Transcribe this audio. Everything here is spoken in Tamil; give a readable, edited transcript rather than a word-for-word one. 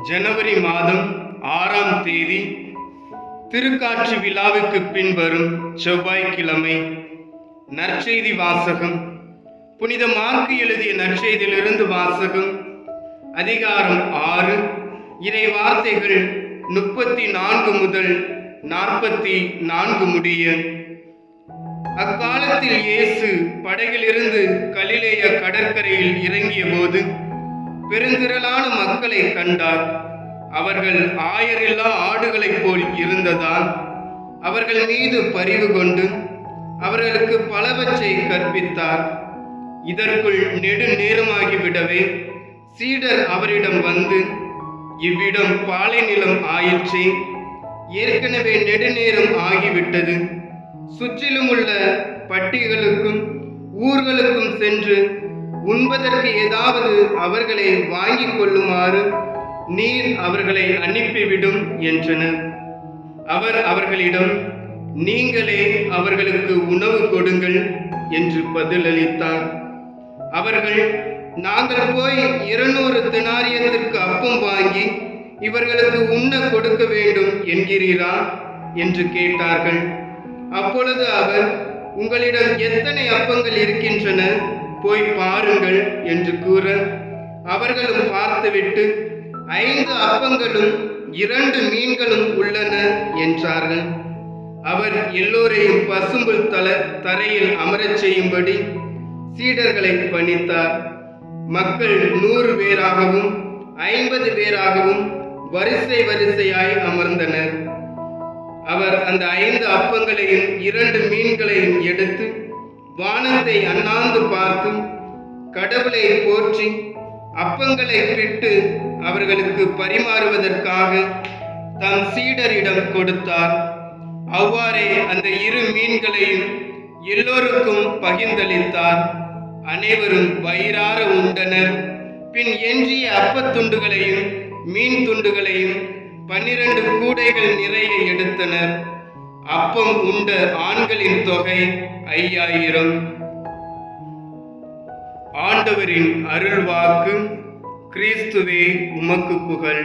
ஜனவரி மாதம் 6ஆம் தேதி திருக்காட்சி விழாவுக்கு பின்வரும் செவ்வாய்க்கிழமை. நற்செய்தி வாசகம். புனித மார்க்கு எழுதிய நற்செய்தியிலிருந்து வாசகம். அதிகாரம் 6, இறை வார்த்தைகள் 34 முதல் 44 முடிய. அக்காலத்தில் இயேசு படகிலிருந்து கலிலேய கடற்கரையில் இறங்கிய போது பெருந்திரளான மக்களை கண்டார். அவர்கள் ஆயரில்லா ஆடுகளைப் போல் இருந்ததால் அவர்கள் மீது பரிவு கொண்டு அவர்களுக்கு பலவற்றை கற்பித்தார். இதற்குள் நெடுநேரமாகிவிடவே சீடர் அவரிடம் வந்து, இவ்விடம் பாலை நிலம் ஆயிற்றே, ஏற்கனவே நெடுநேரம் ஆகிவிட்டது. சுற்றிலும் உள்ள பட்டிகளுக்கும் ஊர்களுக்கும் சென்று உண்பதற்கு ஏதாவது அவர்களை வாங்கிக் கொள்ளுமாறு நீர் அவர்களை அனுப்பிவிடும் என்றனர். அவர் அவர்களிடம், நீங்களே அவர்களுக்கு உணவு கொடுங்கள் என்று பதிலளித்தார். அவர்கள், நாங்கள் போய் 200 தெனாரியத்திற்கு அப்பம் வாங்கி இவர்களுக்கு உண்ண கொடுக்க வேண்டும் என்கிறீரா என்று கேட்டார்கள். அப்பொழுது அவர், உங்களிடம் எத்தனை அப்பங்கள் இருக்கின்றன, போய் பாருங்கள் என்று கூற, அவர்களும் பார்த்துவிட்டு, 5 அப்பங்களும் 2 மீன்களும் உள்ளன என்றார்கள். அவர் எல்லோரையும் பசும்புல் தரையில் அமரச் செய்யும்படி சீடர்களை பணித்தார். மக்கள் 100 பேராகவும் 50 பேராகவும் வரிசை வரிசையாய் அமர்ந்தனர். அவர் அந்த 5 அப்பங்களையும் 2 மீன்களையும் எடுத்து வானத்தை அண்ணாந்து பார்த்து கடவுளை போற்றி அப்பங்களை பிட்டு அவர்களுக்கு பரிமாறுவதற்காக தம் சீடரிடம் கொடுத்தார். அவ்வாறே அந்த 2 மீன்களையும் எல்லோருக்கும் பகிர்ந்தளித்தார். அனைவரும் வயிறார உண்டனர். பின் எஞ்சிய அப்பத்துண்டுகளையும் மீன் துண்டுகளையும் 12 கூடைகள் நிறைய எடுத்தனர். அப்பம் உண்ட ஆண்களின் தொகை 5000. ஆண்டவரின் அருள்வாக்கு. கிறிஸ்துவே உமக்கு புகழ்.